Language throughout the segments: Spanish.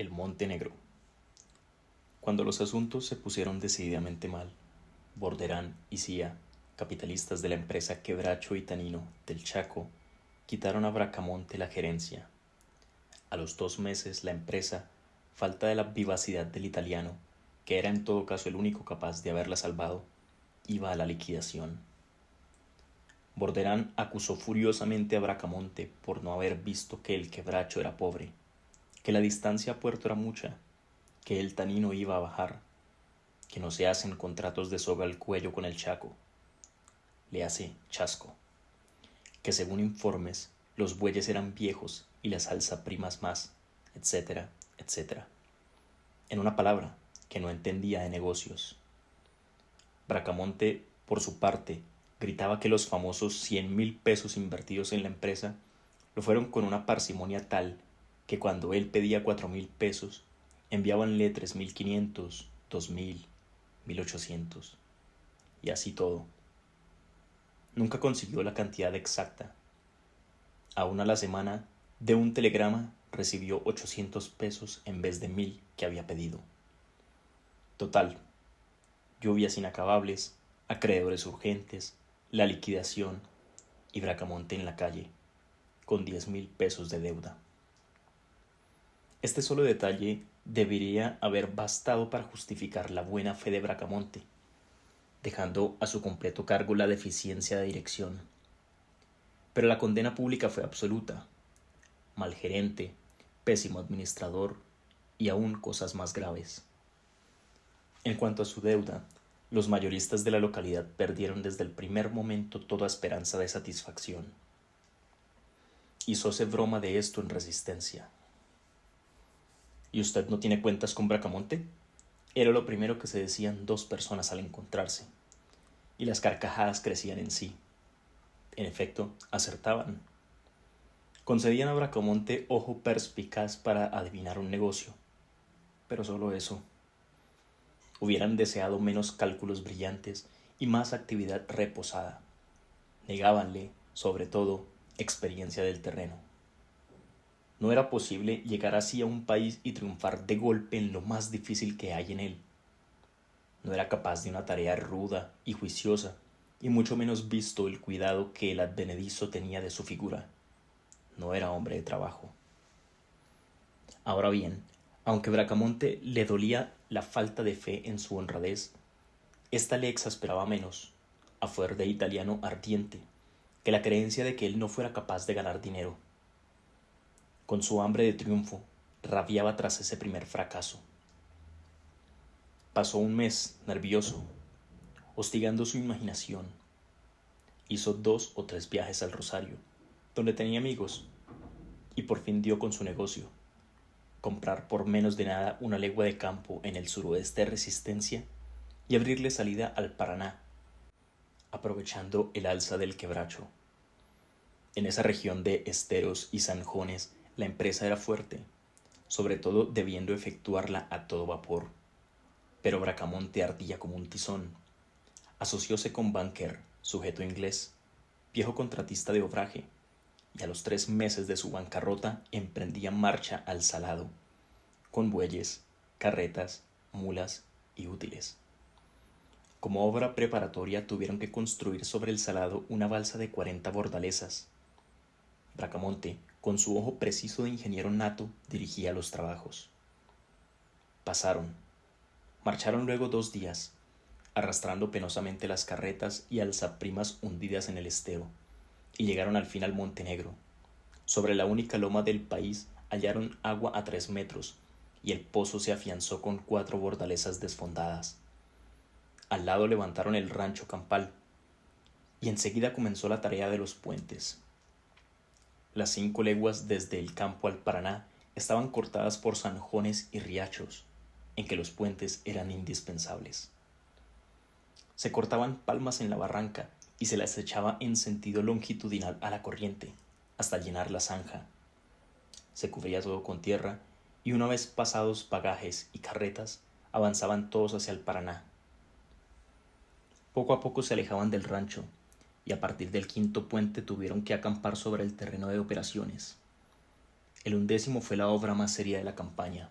El Monte Negro. Cuando los asuntos se pusieron decididamente mal, Borderán y Cía, capitalistas de la empresa Quebracho y Tanino del Chaco, quitaron a Bracamonte la gerencia. A los 2 meses la empresa, falta de la vivacidad del italiano, que era en todo caso el único capaz de haberla salvado, iba a la liquidación. Borderán acusó furiosamente a Bracamonte por no haber visto que el Quebracho era pobre, que la distancia a puerto era mucha, que el Tanino iba a bajar, que no se hacen contratos de soga al cuello con el Chaco, le hace chasco, que según informes los bueyes eran viejos y las alzaprimas más, etcétera, etcétera. En una palabra, que no entendía de negocios. Bracamonte, por su parte, gritaba que los famosos 100.000 pesos invertidos en la empresa lo fueron con una parsimonia tal que cuando él pedía 4.000 pesos, enviábanle 3.500, 2.000, 1.800, y así todo. Nunca consiguió la cantidad exacta. Aún a la semana, de un telegrama recibió 800 pesos en vez de 1.000 que había pedido. Total, lluvias inacabables, acreedores urgentes, la liquidación y Bracamonte en la calle, con 10.000 pesos de deuda. Este solo detalle debería haber bastado para justificar la buena fe de Bracamonte, dejando a su completo cargo la deficiencia de dirección. Pero la condena pública fue absoluta: mal gerente, pésimo administrador y aún cosas más graves. En cuanto a su deuda, los mayoristas de la localidad perdieron desde el primer momento toda esperanza de satisfacción. Hizóse broma de esto en Resistencia. ¿Y usted no tiene cuentas con Bracamonte? Era lo primero que se decían 2 personas al encontrarse, y las carcajadas crecían en sí. En efecto, acertaban. Concedían a Bracamonte ojo perspicaz para adivinar un negocio, pero solo eso. Hubieran deseado menos cálculos brillantes y más actividad reposada. Negábanle, sobre todo, experiencia del terreno. No era posible llegar así a un país y triunfar de golpe en lo más difícil que hay en él. No era capaz de una tarea ruda y juiciosa, y mucho menos visto el cuidado que el advenedizo tenía de su figura. No era hombre de trabajo. Ahora bien, aunque Bracamonte le dolía la falta de fe en su honradez, ésta le exasperaba menos, a fuer de italiano ardiente, que la creencia de que él no fuera capaz de ganar dinero. Con su hambre de triunfo, rabiaba tras ese primer fracaso. Pasó un mes nervioso, hostigando su imaginación. Hizo 2 o 3 viajes al Rosario, donde tenía amigos, y por fin dio con su negocio: comprar por menos de nada una legua de campo en el suroeste de Resistencia y abrirle salida al Paraná, aprovechando el alza del Quebracho. En esa región de esteros y zanjones la empresa era fuerte, sobre todo debiendo efectuarla a todo vapor. Pero Bracamonte ardía como un tizón. Asocióse con Banker, sujeto inglés, viejo contratista de obraje, y a los 3 meses de su bancarrota emprendía marcha al Salado, con bueyes, carretas, mulas y útiles. Como obra preparatoria tuvieron que construir sobre el Salado una balsa de 40 bordalesas. Bracamonte, con su ojo preciso de ingeniero nato, dirigía los trabajos. Marcharon luego 2 días, arrastrando penosamente las carretas y alzaprimas hundidas en el estero, y llegaron al fin al Monte Negro. Sobre la única loma del país hallaron agua a 3 metros, y el pozo se afianzó con 4 bordalesas desfondadas. Al lado levantaron el rancho campal, y enseguida comenzó la tarea de los puentes. Las 5 leguas desde el campo al Paraná estaban cortadas por zanjones y riachos, en que los puentes eran indispensables. Se cortaban palmas en la barranca y se las echaba en sentido longitudinal a la corriente, hasta llenar la zanja. Se cubría todo con tierra, y una vez pasados bagajes y carretas, avanzaban todos hacia el Paraná. Poco a poco se alejaban del rancho, y a partir del 5.º puente tuvieron que acampar sobre el terreno de operaciones. El 11.º fue la obra más seria de la campaña.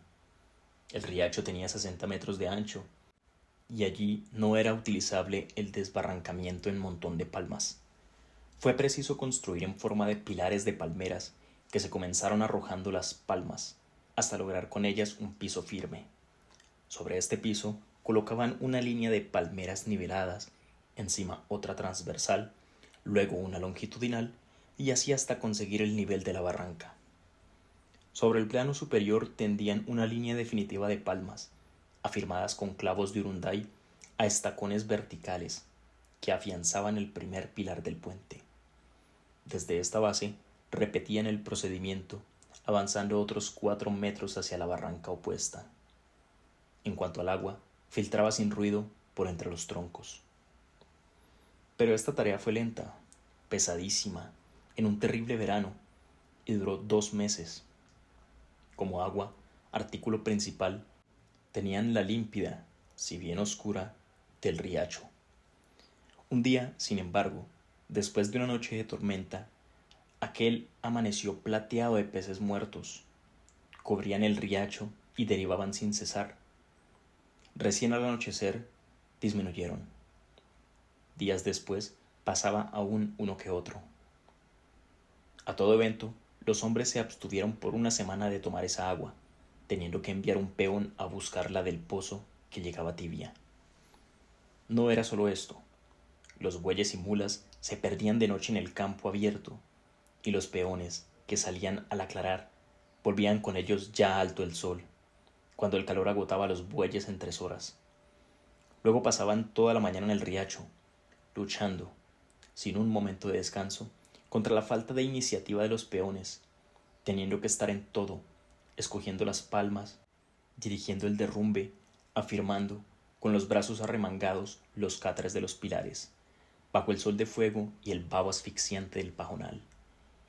El riacho tenía 60 metros de ancho y allí no era utilizable el desbarrancamiento en montón de palmas. Fue preciso construir en forma de pilares de palmeras que se comenzaron arrojando las palmas hasta lograr con ellas un piso firme. Sobre este piso colocaban una línea de palmeras niveladas, encima otra transversal, luego una longitudinal y así hasta conseguir el nivel de la barranca. Sobre el plano superior tendían una línea definitiva de palmas, afirmadas con clavos de Urunday a estacones verticales que afianzaban el primer pilar del puente. Desde esta base repetían el procedimiento, avanzando otros 4 metros hacia la barranca opuesta. En cuanto al agua, filtraba sin ruido por entre los troncos. Pero esta tarea fue lenta, pesadísima, en un terrible verano, y duró 2 meses. Como agua, artículo principal, tenían la límpida, si bien oscura, del riacho. Un día, sin embargo, después de una noche de tormenta, aquel amaneció plateado de peces muertos. Cubrían el riacho y derivaban sin cesar. Recién al anochecer, disminuyeron. Días después, pasaba aún uno que otro. A todo evento, los hombres se abstuvieron por una semana de tomar esa agua, teniendo que enviar un peón a buscarla del pozo que llegaba tibia. No era solo esto. Los bueyes y mulas se perdían de noche en el campo abierto, y los peones, que salían al aclarar, volvían con ellos ya alto el sol, cuando el calor agotaba a los bueyes en 3 horas. Luego pasaban toda la mañana en el riacho, luchando, sin un momento de descanso, contra la falta de iniciativa de los peones, teniendo que estar en todo, escogiendo las palmas, dirigiendo el derrumbe, afirmando, con los brazos arremangados, los cátares de los pilares, bajo el sol de fuego y el vaho asfixiante del pajonal,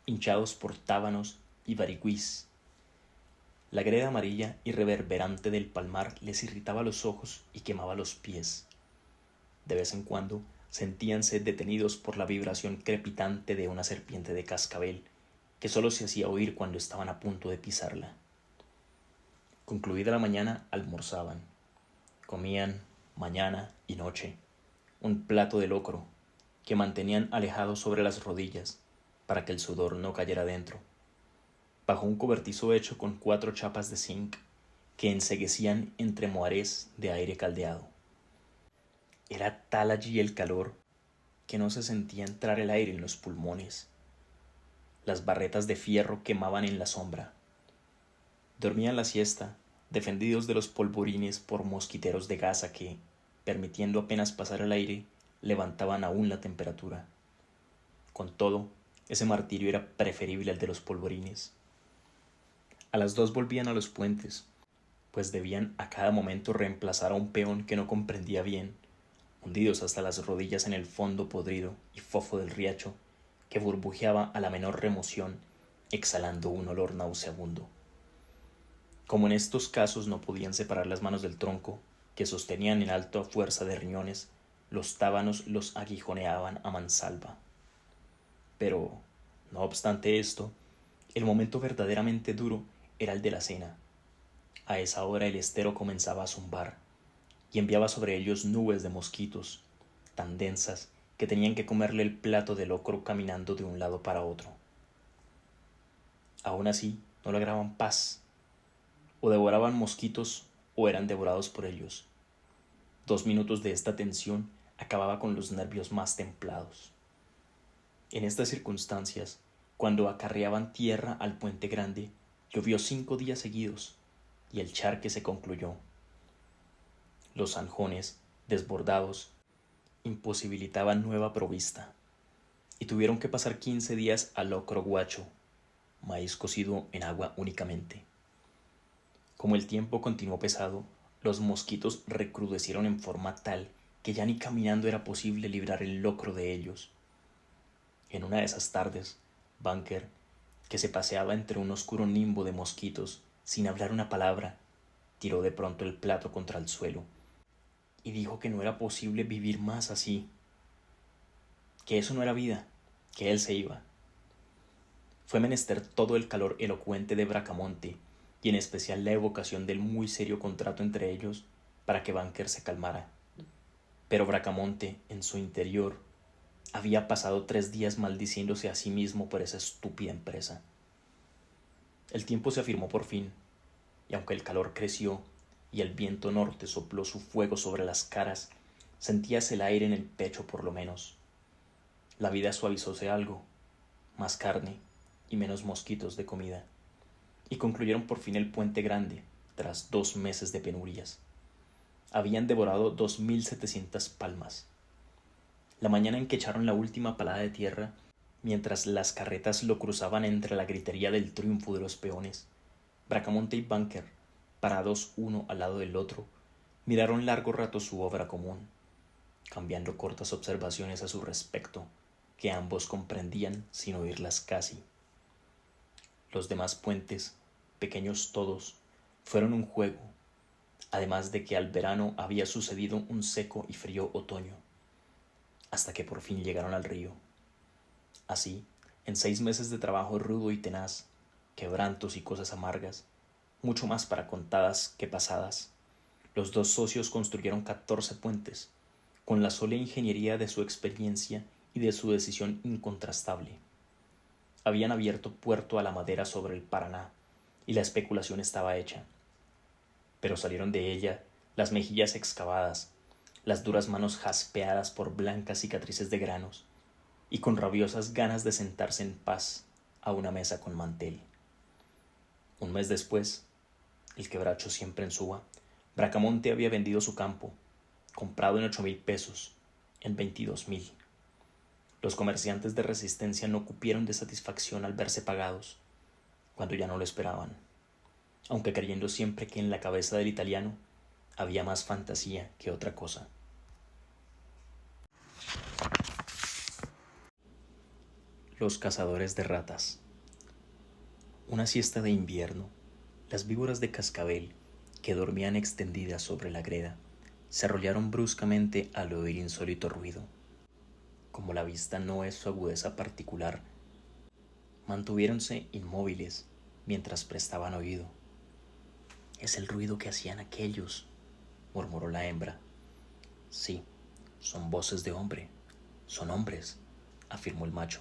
hinchados por tábanos y barigüís. La greda amarilla y reverberante del palmar les irritaba los ojos y quemaba los pies. De vez en cuando sentíanse detenidos por la vibración crepitante de una serpiente de cascabel que sólo se hacía oír cuando estaban a punto de pisarla. Concluida la mañana, almorzaban. Comían, mañana y noche, un plato de locro que mantenían alejado sobre las rodillas para que el sudor no cayera dentro, bajo un cobertizo hecho con 4 chapas de zinc que enceguecían entre moarés de aire caldeado. Era tal allí el calor que no se sentía entrar el aire en los pulmones. Las barretas de fierro quemaban en la sombra. Dormían la siesta, defendidos de los polvorines por mosquiteros de gasa que, permitiendo apenas pasar el aire, levantaban aún la temperatura. Con todo, ese martirio era preferible al de los polvorines. A las 2 volvían a los puentes, pues debían a cada momento reemplazar a un peón que no comprendía bien, hundidos hasta las rodillas en el fondo podrido y fofo del riacho, que burbujeaba a la menor remoción, exhalando un olor nauseabundo. Como en estos casos no podían separar las manos del tronco, que sostenían en alto a fuerza de riñones, los tábanos los aguijoneaban a mansalva. Pero, no obstante esto, el momento verdaderamente duro era el de la cena. A esa hora el estero comenzaba a zumbar, y enviaba sobre ellos nubes de mosquitos, tan densas que tenían que comerle el plato de locro caminando de un lado para otro. Aún así, no lograban paz. O devoraban mosquitos o eran devorados por ellos. 2 minutos de esta tensión acababa con los nervios más templados. En estas circunstancias, cuando acarreaban tierra al puente grande, llovió 5 días seguidos y el charque se concluyó. Los zanjones, desbordados, imposibilitaban nueva provista y tuvieron que pasar 15 días al locro guacho, maíz cocido en agua únicamente. Como el tiempo continuó pesado, los mosquitos recrudecieron en forma tal que ya ni caminando era posible librar el locro de ellos. En una de esas tardes, Banker, que se paseaba entre un oscuro nimbo de mosquitos, sin hablar una palabra, tiró de pronto el plato contra el suelo y dijo que no era posible vivir más así, que eso no era vida, que él se iba. Fue menester todo el calor elocuente de Bracamonte y en especial la evocación del muy serio contrato entre ellos para que Banker se calmara. Pero Bracamonte, en su interior, había pasado 3 días maldiciéndose a sí mismo por esa estúpida empresa. El tiempo se afirmó por fin, y aunque el calor creció y el viento norte sopló su fuego sobre las caras, sentíase el aire en el pecho por lo menos. La vida suavizóse algo, más carne y menos mosquitos de comida, y concluyeron por fin el puente grande, tras 2 meses de penurias. Habían devorado 2700 palmas. La mañana en que echaron la última palada de tierra, mientras las carretas lo cruzaban entre la gritería del triunfo de los peones, Bracamonte y Banker, parados uno al lado del otro, miraron largo rato su obra común, cambiando cortas observaciones a su respecto, que ambos comprendían sin oírlas casi. Los demás puentes, pequeños todos, fueron un juego, además de que al verano había sucedido un seco y frío otoño, hasta que por fin llegaron al río. Así, en 6 meses de trabajo rudo y tenaz, quebrantos y cosas amargas, mucho más para contadas que pasadas, los dos socios construyeron 14 puentes, con la sola ingeniería de su experiencia y de su decisión incontrastable. Habían abierto puerto a la madera sobre el Paraná, y la especulación estaba hecha. Pero salieron de ella las mejillas excavadas, las duras manos jaspeadas por blancas cicatrices de granos, y con rabiosas ganas de sentarse en paz a una mesa con mantel. Un mes después, el quebracho siempre en suba, Bracamonte había vendido su campo, comprado en 8,000 pesos, en 22,000. Los comerciantes de Resistencia no cupieron de satisfacción al verse pagados, cuando ya no lo esperaban, aunque creyendo siempre que en la cabeza del italiano había más fantasía que otra cosa. Los cazadores de ratas. Una siesta de invierno, las víboras de cascabel, que dormían extendidas sobre la greda, se arrollaron bruscamente al oír insólito ruido. Como la vista no es su agudeza particular, mantuviéronse inmóviles mientras prestaban oído. «Es el ruido que hacían aquellos», murmuró la hembra. «Sí, son voces de hombre, son hombres», afirmó el macho.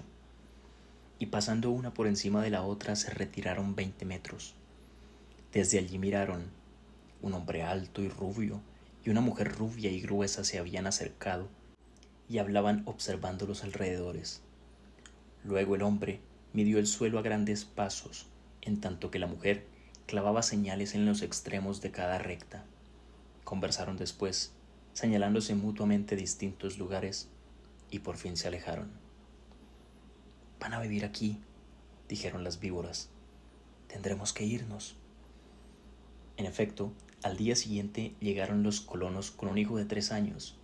Y pasando una por encima de la otra se retiraron 20 metros. Desde allí miraron. Un hombre alto y rubio y una mujer rubia y gruesa se habían acercado y hablaban observando los alrededores. Luego el hombre midió el suelo a grandes pasos, en tanto que la mujer clavaba señales en los extremos de cada recta. Conversaron después, señalándose mutuamente distintos lugares, y por fin se alejaron. «Van a vivir aquí», dijeron las víboras. «Tendremos que irnos». En efecto, al día siguiente llegaron los colonos con un hijo de 3 años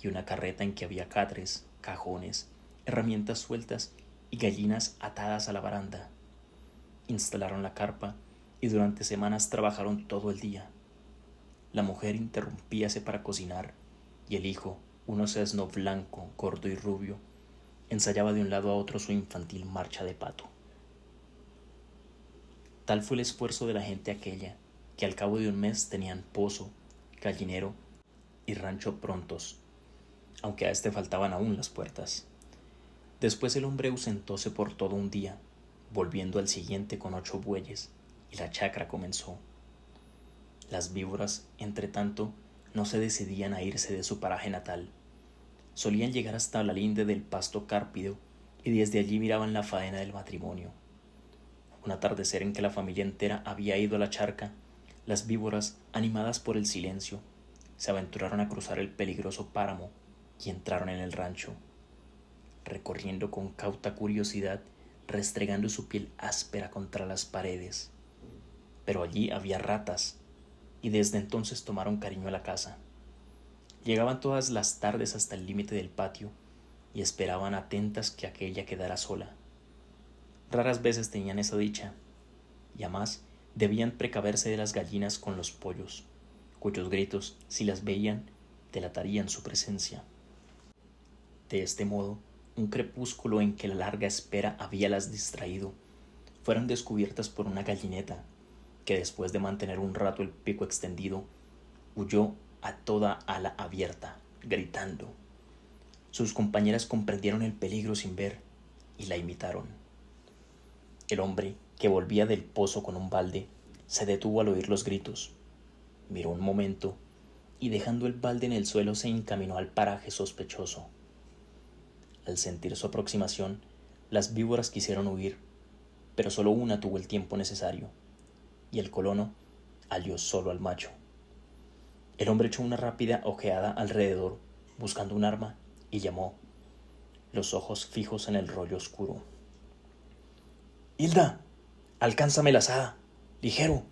y una carreta en que había catres, cajones, herramientas sueltas y gallinas atadas a la baranda. Instalaron la carpa y durante semanas trabajaron todo el día. La mujer interrumpíase para cocinar y el hijo, un osesno blanco, gordo y rubio, ensayaba de un lado a otro su infantil marcha de pato. Tal fue el esfuerzo de la gente aquella, que al cabo de un mes tenían pozo, gallinero y rancho prontos, aunque a este faltaban aún las puertas. Después el hombre ausentóse por todo un día, volviendo al siguiente con 8 bueyes, y la chacra comenzó. Las víboras, entre tanto, no se decidían a irse de su paraje natal. Solían llegar hasta la linde del pasto cárpido y desde allí miraban la faena del matrimonio. Un atardecer en que la familia entera había ido a la charca, las víboras, animadas por el silencio, se aventuraron a cruzar el peligroso páramo y entraron en el rancho. Recorriendo con cauta curiosidad, restregando su piel áspera contra las paredes. Pero allí había ratas, y desde entonces tomaron cariño a la casa. Llegaban todas las tardes hasta el límite del patio y esperaban atentas que aquella quedara sola. Raras veces tenían esa dicha, y además debían precaverse de las gallinas con los pollos, cuyos gritos, si las veían, delatarían su presencia. De este modo, un crepúsculo en que la larga espera habíalas distraído, fueron descubiertas por una gallineta, que después de mantener un rato el pico extendido, huyó a toda ala abierta, gritando. Sus compañeras comprendieron el peligro sin ver y la imitaron. El hombre, que volvía del pozo con un balde, se detuvo al oír los gritos. Miró un momento y dejando el balde en el suelo se encaminó al paraje sospechoso. Al sentir su aproximación, las víboras quisieron huir, pero solo una tuvo el tiempo necesario, y el colono halló solo al macho. El hombre echó una rápida ojeada alrededor, buscando un arma, y llamó, los ojos fijos en el rollo oscuro. —¡Hilda! ¡Alcánzame la azada! ¡Ligero!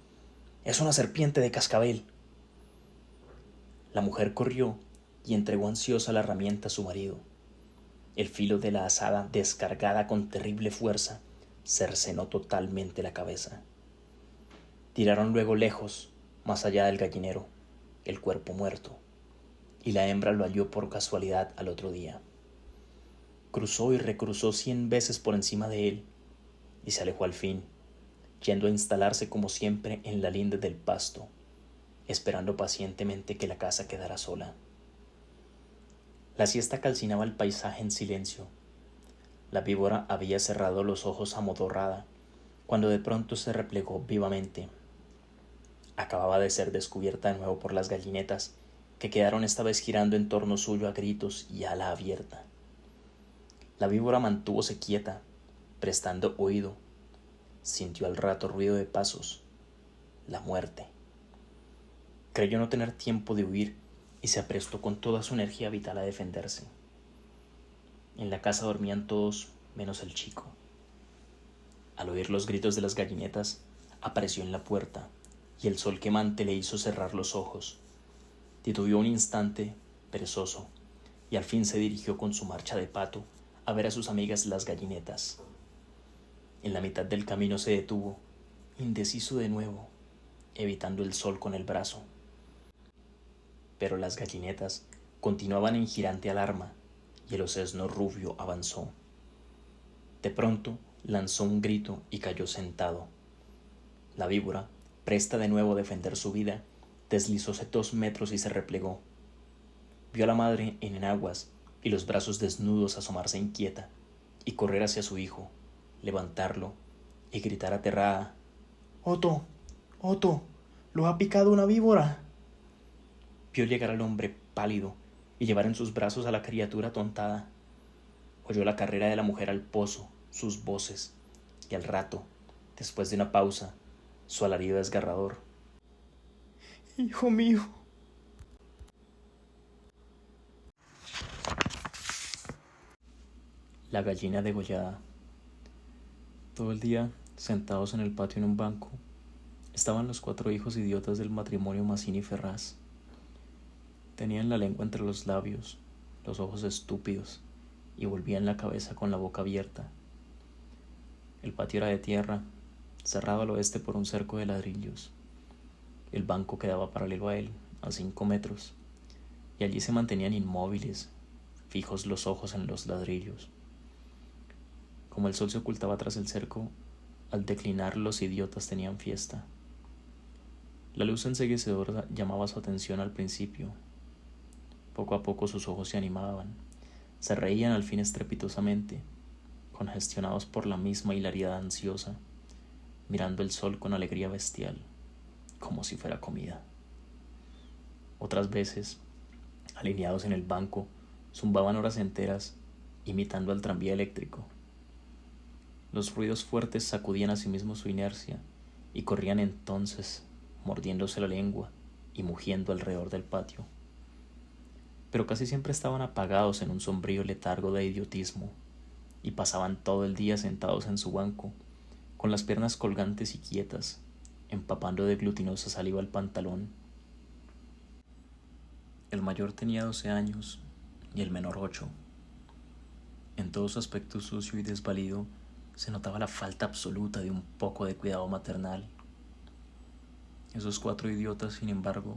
¡Es una serpiente de cascabel! La mujer corrió y entregó ansiosa la herramienta a su marido. El filo de la azada, descargada con terrible fuerza, cercenó totalmente la cabeza. Tiraron luego lejos, más allá del gallinero, el cuerpo muerto, y la hembra lo halló por casualidad al otro día. Cruzó y recruzó 100 veces por encima de él, y se alejó al fin, yendo a instalarse como siempre en la linde del pasto, esperando pacientemente que la casa quedara sola. La siesta calcinaba el paisaje en silencio. La víbora había cerrado los ojos amodorrada, cuando de pronto se replegó vivamente. Acababa de ser descubierta de nuevo por las gallinetas, que quedaron esta vez girando en torno suyo a gritos y ala abierta. La víbora mantúvose quieta, prestando oído. Sintió al rato ruido de pasos. La muerte. Creyó no tener tiempo de huir y se aprestó con toda su energía vital a defenderse. En la casa dormían todos menos el chico. Al oír los gritos de las gallinetas, apareció en la puerta y el sol quemante le hizo cerrar los ojos. Titubeó un instante, perezoso, y al fin se dirigió con su marcha de pato a ver a sus amigas las gallinetas. En la mitad del camino se detuvo, indeciso de nuevo, evitando el sol con el brazo. Pero las gallinetas continuaban en girante alarma y el osesno rubio avanzó. De pronto lanzó un grito y cayó sentado. La víbora, presta de nuevo a defender su vida, deslizóse 2 metros y se replegó. Vio a la madre en enaguas y los brazos desnudos asomarse inquieta y correr hacia su hijo, levantarlo y gritar aterrada: —¡Otto! ¡Otto! ¡Lo ha picado una víbora! Vio llegar al hombre pálido y llevar en sus brazos a la criatura atontada. Oyó la carrera de la mujer al pozo, sus voces, y al rato, después de una pausa, su alarido desgarrador: —¡Hijo mío! La gallina degollada. Todo el día, sentados en el patio en un banco, estaban los 4 hijos idiotas del matrimonio Mazzini Ferraz. Tenían la lengua entre los labios, los ojos estúpidos, y volvían la cabeza con la boca abierta. El patio era de tierra, cerrado al oeste por un cerco de ladrillos. El banco quedaba paralelo a él, a 5 metros, y allí se mantenían inmóviles, fijos los ojos en los ladrillos. Como el sol se ocultaba tras el cerco, al declinar los idiotas tenían fiesta. La luz enceguecedora llamaba su atención al principio. Poco a poco sus ojos se animaban, se reían al fin estrepitosamente, congestionados por la misma hilaridad ansiosa, mirando el sol con alegría bestial, como si fuera comida. Otras veces, alineados en el banco, zumbaban horas enteras, imitando al tranvía eléctrico. Los ruidos fuertes sacudían a sí mismos su inercia y corrían entonces, mordiéndose la lengua y mugiendo alrededor del patio. Pero casi siempre estaban apagados en un sombrío letargo de idiotismo y pasaban todo el día sentados en su banco, con las piernas colgantes y quietas, empapando de glutinosa saliva el pantalón. El mayor tenía 12 años y el menor 8. En todo su aspecto sucio y desvalido se notaba la falta absoluta de un poco de cuidado maternal. Esos 4 idiotas, sin embargo,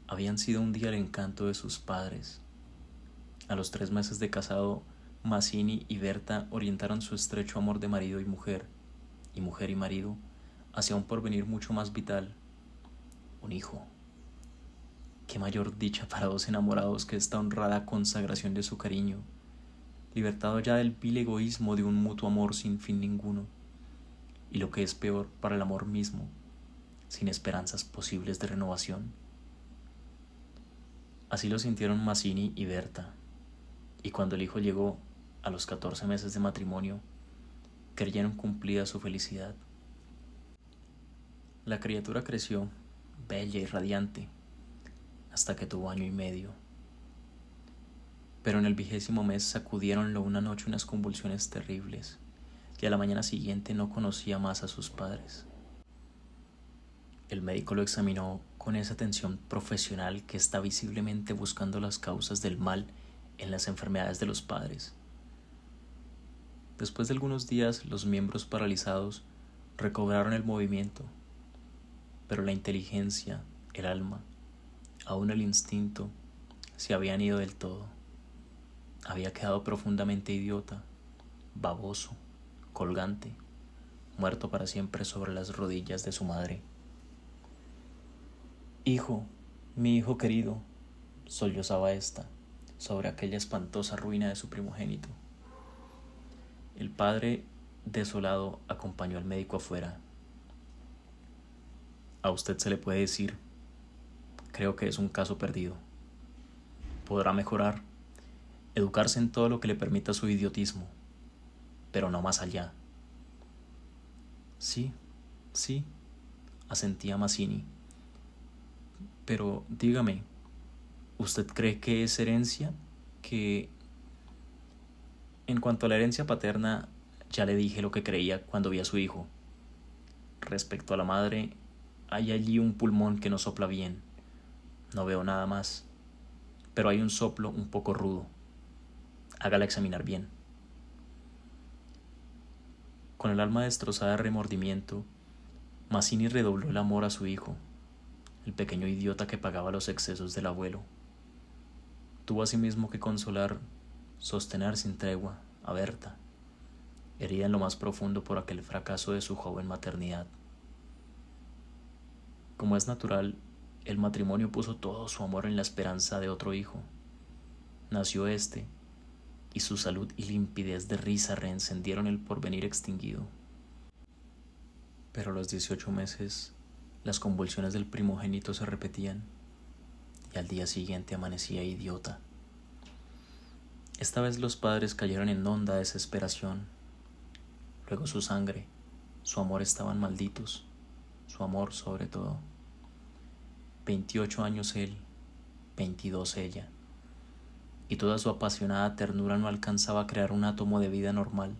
habían sido un día el encanto de sus padres. A los 3 meses de casado, Mazzini y Berta orientaron su estrecho amor de marido y mujer y marido hacia un porvenir mucho más vital, un hijo. Qué mayor dicha para dos enamorados que esta honrada consagración de su cariño, libertado ya del vil egoísmo de un mutuo amor sin fin ninguno, y lo que es peor para el amor mismo, sin esperanzas posibles de renovación. Así lo sintieron Mazzini y Berta, y cuando el hijo llegó a los 14 meses de matrimonio, creyeron cumplida su felicidad. La criatura creció, bella y radiante, hasta que tuvo 1 año y medio. Pero en el 20º mes sacudiéronlo una noche unas convulsiones terribles, y a la mañana siguiente no conocía más a sus padres. El médico lo examinó con esa atención profesional que está visiblemente buscando las causas del mal en las enfermedades de los padres. Después de algunos días, los miembros paralizados recobraron el movimiento, pero la inteligencia, el alma, aún el instinto, se habían ido del todo. Había quedado profundamente idiota, baboso, colgante, muerto para siempre sobre las rodillas de su madre. Hijo, mi hijo querido, sollozaba ésta sobre aquella espantosa ruina de su primogénito. El padre, desolado, acompañó al médico afuera. A usted se le puede decir, creo que es un caso perdido. Podrá mejorar, educarse en todo lo que le permita su idiotismo, pero no más allá. Sí, asentía Mazzini. Pero dígame, ¿usted cree que es herencia? Que en cuanto a la herencia paterna, ya le dije lo que creía cuando vi a su hijo. Respecto a la madre, hay allí un pulmón que no sopla bien. No veo nada más, pero hay un soplo un poco rudo. Hágala examinar bien. Con el alma destrozada de remordimiento, Mazzini redobló el amor a su hijo, el pequeño idiota que pagaba los excesos del abuelo. Tuvo asimismo que consolar, sostener sin tregua a Berta, herida en lo más profundo por aquel fracaso de su joven maternidad. Como es natural, el matrimonio puso todo su amor en la esperanza de otro hijo. Nació éste, y su salud y limpidez de risa reencendieron el porvenir extinguido. Pero a los 18 meses, las convulsiones del primogénito se repetían, y al día siguiente amanecía idiota. Esta vez los padres cayeron en honda desesperación. Luego su sangre, su amor estaban malditos, su amor sobre todo. 28 años él, 22 ella, y toda su apasionada ternura no alcanzaba a crear un átomo de vida normal.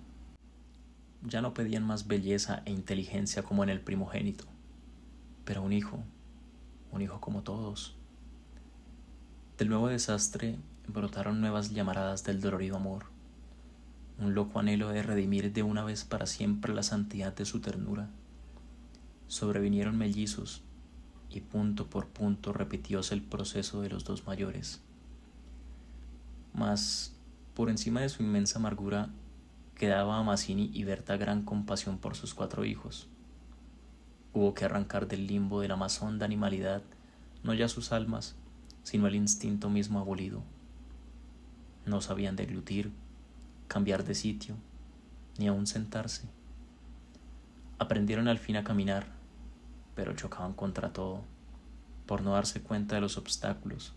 Ya no pedían más belleza e inteligencia como en el primogénito, pero un hijo como todos. Del nuevo desastre brotaron nuevas llamaradas del dolorido amor, un loco anhelo de redimir de una vez para siempre la santidad de su ternura. Sobrevinieron mellizos, y punto por punto repitióse el proceso de los dos mayores. Mas, por encima de su inmensa amargura, quedaba a Mazzini y Berta gran compasión por sus 4 hijos. Hubo que arrancar del limbo de la más honda animalidad no ya sus almas, sino el instinto mismo abolido. No sabían deglutir, cambiar de sitio, ni aun sentarse. Aprendieron al fin a caminar, pero chocaban contra todo, por no darse cuenta de los obstáculos.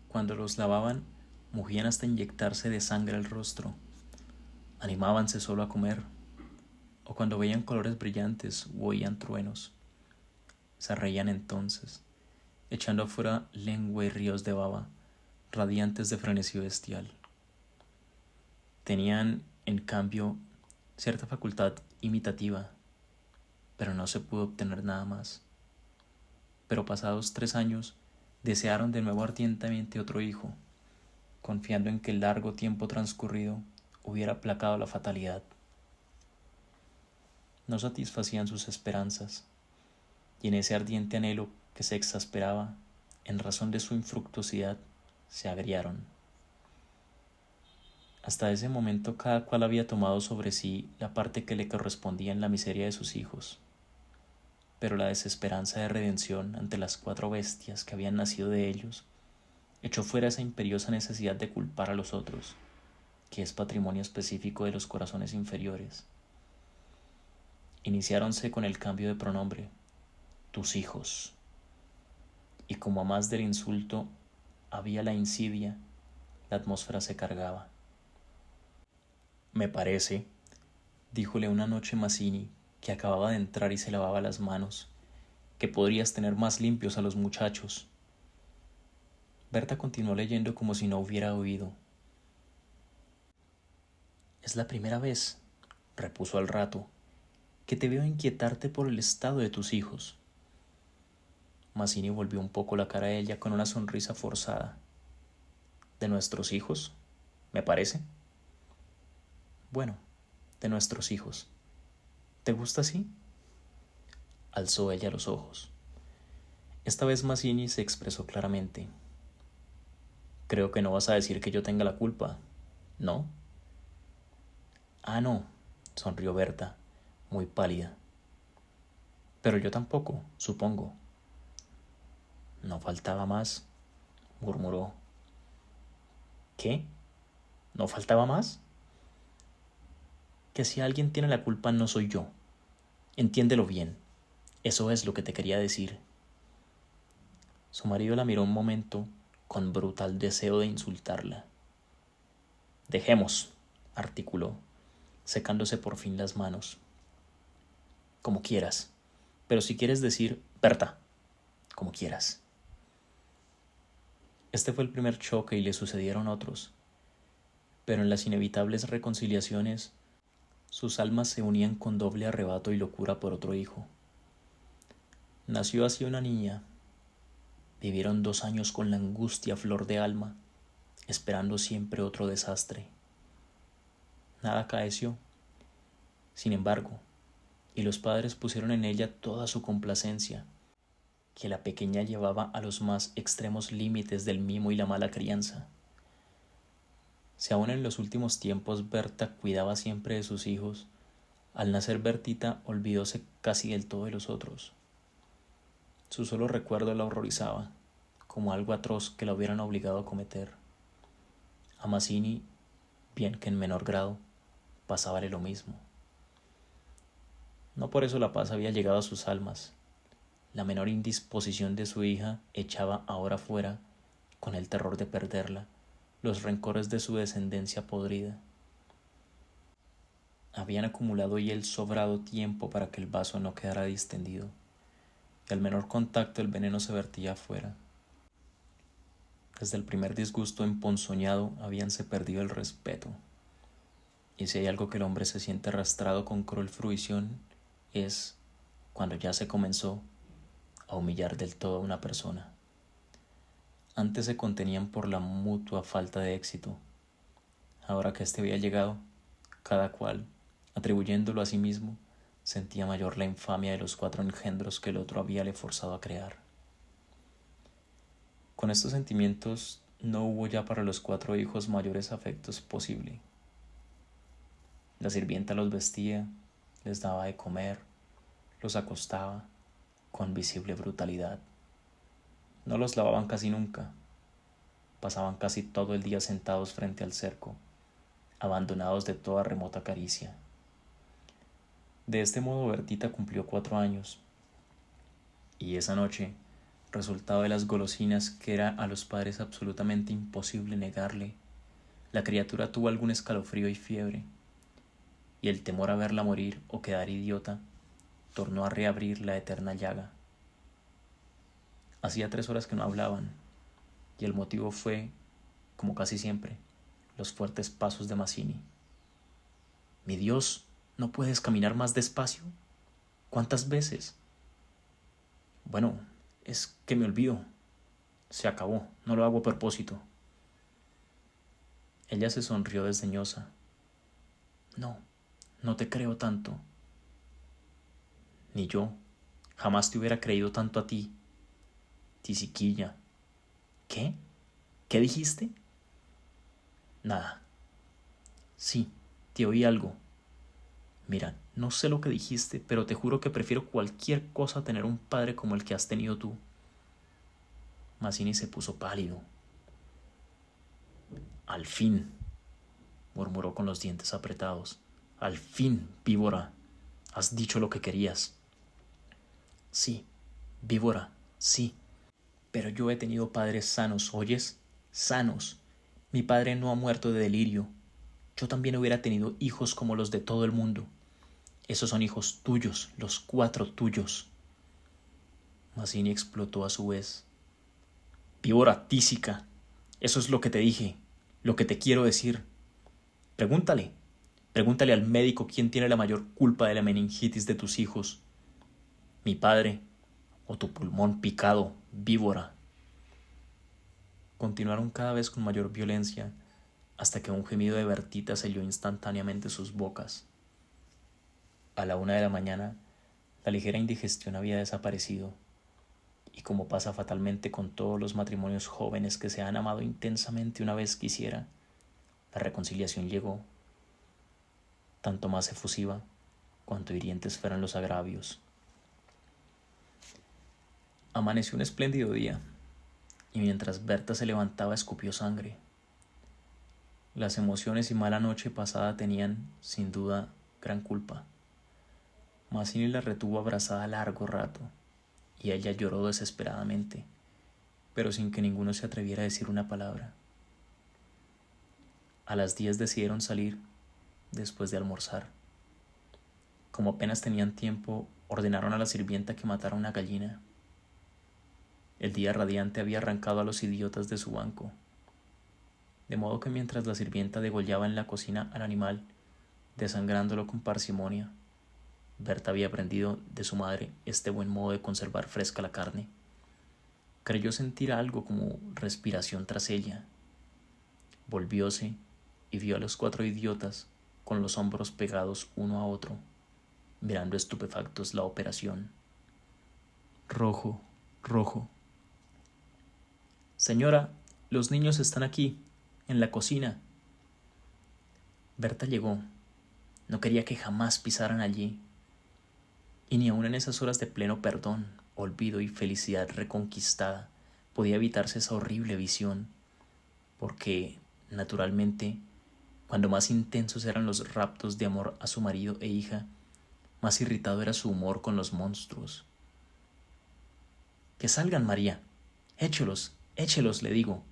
Cuando los lavaban, mugían hasta inyectarse de sangre el rostro. Animábanse solo a comer, o cuando veían colores brillantes u oían truenos. Se reían entonces, echando afuera lengua y ríos de baba, radiantes de frenesí bestial. Tenían, en cambio, cierta facultad imitativa, pero no se pudo obtener nada más. Pero pasados 3 años, desearon de nuevo ardientemente otro hijo, confiando en que el largo tiempo transcurrido hubiera aplacado la fatalidad. No satisfacían sus esperanzas, y en ese ardiente anhelo que se exasperaba en razón de su infructuosidad, se agriaron. Hasta ese momento cada cual había tomado sobre sí la parte que le correspondía en la miseria de sus hijos. Pero la desesperanza de redención ante las 4 bestias que habían nacido de ellos echó fuera esa imperiosa necesidad de culpar a los otros, que es patrimonio específico de los corazones inferiores. Iniciáronse con el cambio de pronombre, tus hijos, y como a más del insulto había la insidia, la atmósfera se cargaba. Me parece, díjole una noche Mazzini, que acababa de entrar y se lavaba las manos, que podrías tener más limpios a los muchachos. Berta continuó leyendo como si no hubiera oído. Es la primera vez, repuso al rato, que te veo inquietarte por el estado de tus hijos. Mazzini volvió un poco la cara a ella con una sonrisa forzada. ¿De nuestros hijos? ¿Me parece? Bueno, de nuestros hijos. ¿Te gusta así? Alzó ella los ojos. Esta vez Mazzini se expresó claramente. Creo que no vas a decir que yo tenga la culpa, ¿no? Ah, no, sonrió Berta, muy pálida. Pero yo tampoco, supongo. No faltaba más, murmuró. ¿Qué? ¿No faltaba más? Que si alguien tiene la culpa no soy yo. Entiéndelo bien. Eso es lo que te quería decir. Su marido la miró un momento con brutal deseo de insultarla. Dejemos, articuló, secándose por fin las manos. Como quieras, pero si quieres decir, Berta, como quieras. Este fue el primer choque y le sucedieron otros, pero en las inevitables reconciliaciones sus almas se unían con doble arrebato y locura por otro hijo. Nació así una niña. Vivieron 2 años con la angustia a flor de alma, esperando siempre otro desastre. Nada acaeció, sin embargo, y los padres pusieron en ella toda su complacencia, que la pequeña llevaba a los más extremos límites del mimo y la mala crianza. Si aún en los últimos tiempos Berta cuidaba siempre de sus hijos, al nacer Bertita olvidóse casi del todo de los otros. Su solo recuerdo la horrorizaba, como algo atroz que la hubieran obligado a cometer. A Mazzini, bien que en menor grado, pasábale lo mismo. No por eso la paz había llegado a sus almas. La menor indisposición de su hija echaba ahora fuera, con el terror de perderla, los rencores de su descendencia podrida. Habían acumulado y el sobrado tiempo para que el vaso no quedara distendido, y al menor contacto el veneno se vertía afuera. Desde el primer disgusto emponzoñado habíanse perdido el respeto, y si hay algo que el hombre se siente arrastrado con cruel fruición es, cuando ya se comenzó, a humillar del todo a una persona. Antes se contenían por la mutua falta de éxito. Ahora que éste había llegado, cada cual, atribuyéndolo a sí mismo, sentía mayor la infamia de los 4 engendros que el otro habíale forzado a crear. Con estos sentimientos no hubo ya para los 4 hijos mayores afectos posible. La sirvienta los vestía, les daba de comer, los acostaba, con visible brutalidad. No los lavaban casi nunca. Pasaban casi todo el día sentados frente al cerco, abandonados de toda remota caricia. De este modo Bertita cumplió 4 años, y esa noche, resultado de las golosinas que era a los padres absolutamente imposible negarle, la criatura tuvo algún escalofrío y fiebre, y el temor a verla morir o quedar idiota tornó a reabrir la eterna llaga. Hacía 3 horas que no hablaban, y el motivo fue, como casi siempre, los fuertes pasos de Mazzini. «Mi Dios, ¿no puedes caminar más despacio? ¿Cuántas veces?» «Bueno, es que me olvido. Se acabó, no lo hago a propósito». Ella se sonrió desdeñosa. «No, no te creo tanto». «Ni yo. Jamás te hubiera creído tanto a ti. Tisiquilla». «¿Qué? ¿Qué dijiste?» «Nada». Sí, te oí algo. Mira, no sé lo que dijiste, pero te juro que prefiero cualquier cosa a tener un padre como el que has tenido tú. Mazzini se puso pálido. Al fin, murmuró con los dientes apretados. Al fin, víbora, has dicho lo que querías. Sí, víbora, sí. Pero yo he tenido padres sanos, ¿oyes? Sanos. Mi padre no ha muerto de delirio. Yo también hubiera tenido hijos como los de todo el mundo. Esos son hijos tuyos, los 4 tuyos. Mazzini explotó a su vez. Víbora tísica. Eso es lo que te dije, lo que te quiero decir. Pregúntale. Pregúntale al médico quién tiene la mayor culpa de la meningitis de tus hijos. Mi padre o tu pulmón picado, víbora. Continuaron cada vez con mayor violencia hasta que un gemido de Bertita selló instantáneamente sus bocas. A la 1 de la mañana, la ligera indigestión había desaparecido, y como pasa fatalmente con todos los matrimonios jóvenes que se han amado intensamente una vez quisiera, la reconciliación llegó, tanto más efusiva cuanto hirientes fueran los agravios. Amaneció un espléndido día, y mientras Berta se levantaba escupió sangre. Las emociones y mala noche pasada tenían, sin duda, gran culpa. Mazzini la retuvo abrazada largo rato, y ella lloró desesperadamente, pero sin que ninguno se atreviera a decir una palabra. A las 10 decidieron salir, después de almorzar. Como apenas tenían tiempo, ordenaron a la sirvienta que matara una gallina. El día radiante había arrancado a los idiotas de su banco, de modo que mientras la sirvienta degollaba en la cocina al animal, desangrándolo con parsimonia, Berta había aprendido de su madre este buen modo de conservar fresca la carne. Creyó sentir algo como respiración tras ella. Volvióse y vio a los 4 idiotas con los hombros pegados uno a otro, mirando estupefactos la operación. Rojo, rojo. Señora, los niños están aquí, en la cocina. Berta llegó. No quería que jamás pisaran allí. Y ni aun en esas horas de pleno perdón, olvido y felicidad reconquistada podía evitarse esa horrible visión, porque, naturalmente, cuando más intensos eran los raptos de amor a su marido e hija, más irritado era su humor con los monstruos. Que salgan, María. Échelos, échelos, le digo.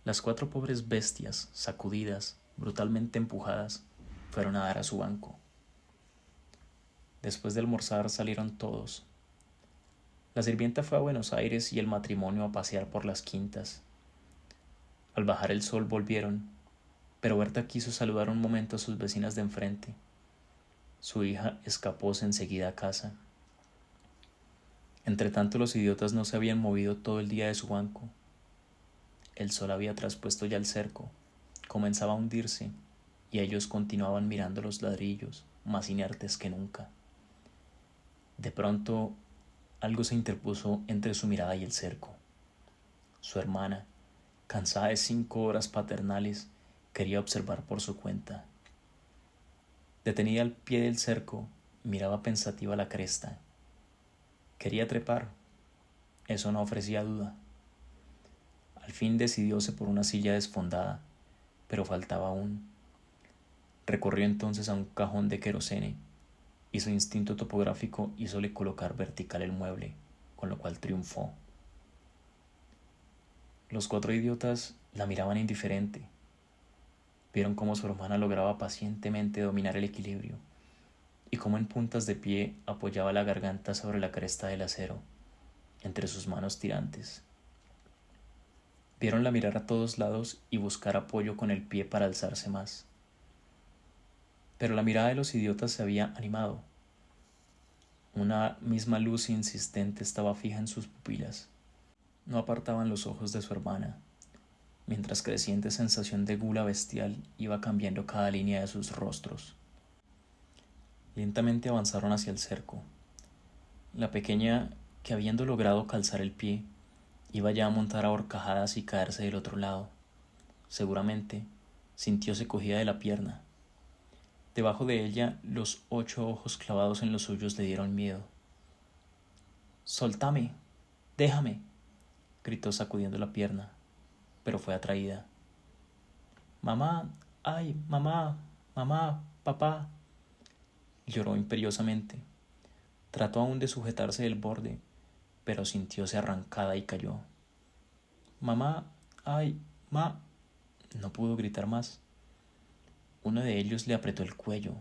Las 4 pobres bestias, sacudidas, brutalmente empujadas, fueron a dar a su banco. Después de almorzar salieron todos. La sirvienta fue a Buenos Aires y el matrimonio a pasear por las quintas. Al bajar el sol volvieron, pero Berta quiso saludar un momento a sus vecinas de enfrente. Su hija escapóse enseguida a casa. Entretanto, los idiotas no se habían movido todo el día de su banco. El sol había traspuesto ya el cerco, comenzaba a hundirse, y ellos continuaban mirando los ladrillos, más inertes que nunca. De pronto, algo se interpuso entre su mirada y el cerco. Su hermana, cansada de 5 horas paternales, quería observar por su cuenta. Detenida al pie del cerco, miraba pensativa la cresta. Quería trepar. Eso no ofrecía duda. Al fin decidióse por una silla desfondada, pero faltaba aún. Recorrió entonces a un cajón de querosene y su instinto topográfico hízole colocar vertical el mueble, con lo cual triunfó. Los 4 idiotas la miraban indiferente. Vieron cómo su hermana lograba pacientemente dominar el equilibrio y cómo en puntas de pie apoyaba la garganta sobre la cresta del acero, entre sus manos tirantes. Viéronla mirar a todos lados y buscar apoyo con el pie para alzarse más. Pero la mirada de los idiotas se había animado. Una misma luz insistente estaba fija en sus pupilas. No apartaban los ojos de su hermana, mientras creciente sensación de gula bestial iba cambiando cada línea de sus rostros. Lentamente avanzaron hacia el cerco. La pequeña, que habiendo logrado calzar el pie, iba ya a montar a horcajadas y caerse del otro lado. Seguramente Sintióse cogida de la pierna. Debajo de ella, los 8 ojos clavados en los suyos le dieron miedo. «¡Soltame! ¡Déjame!», gritó sacudiendo la pierna, pero fue atraída. «¡Mamá! ¡Ay! ¡Mamá! ¡Mamá! ¡Papá!», lloró imperiosamente. Trató aún de sujetarse del borde, pero sintióse arrancada y cayó. «¡Mamá! ¡Ay! ¡Ma!». No pudo gritar más. Uno de ellos le apretó el cuello,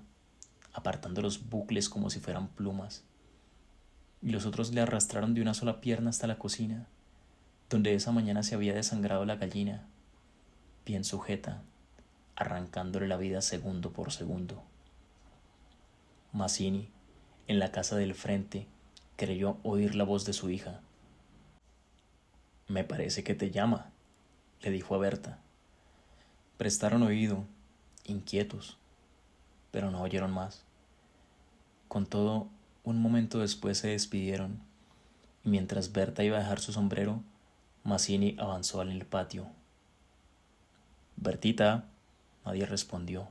apartando los bucles como si fueran plumas, y los otros le arrastraron de una sola pierna hasta la cocina, donde esa mañana se había desangrado la gallina, bien sujeta, arrancándole la vida segundo por segundo. Mazzini, en la casa del frente, creyó oír la voz de su hija. «Me parece que te llama», le dijo a Berta. Prestaron oído, inquietos, pero no oyeron más. Con todo, un momento después se despidieron, y mientras Berta iba a dejar su sombrero, Mazzini avanzó en el patio. «Bertita», nadie respondió.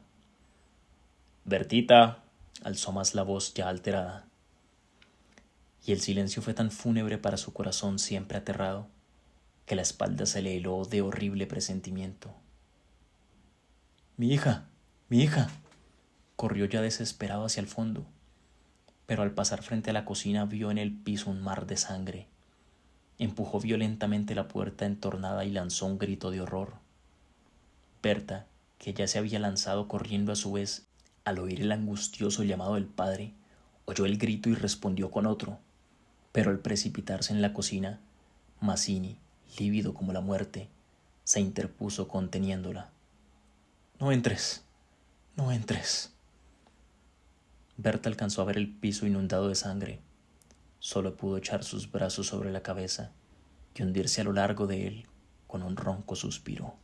«Bertita», alzó más la voz ya alterada. Y el silencio fue tan fúnebre para su corazón siempre aterrado, que la espalda se le heló de horrible presentimiento. «Mi hija, mi hija», corrió ya desesperado hacia el fondo, pero al pasar frente a la cocina vio en el piso un mar de sangre. Empujó violentamente la puerta entornada y lanzó un grito de horror. Berta, que ya se había lanzado corriendo a su vez, al oír el angustioso llamado del padre, oyó el grito y respondió con otro, pero al precipitarse en la cocina, Mazzini, lívido como la muerte, se interpuso conteniéndola. «No entres, no entres». Berta alcanzó a ver el piso inundado de sangre. Solo pudo echar sus brazos sobre la cabeza y hundirse a lo largo de él con un ronco suspiro.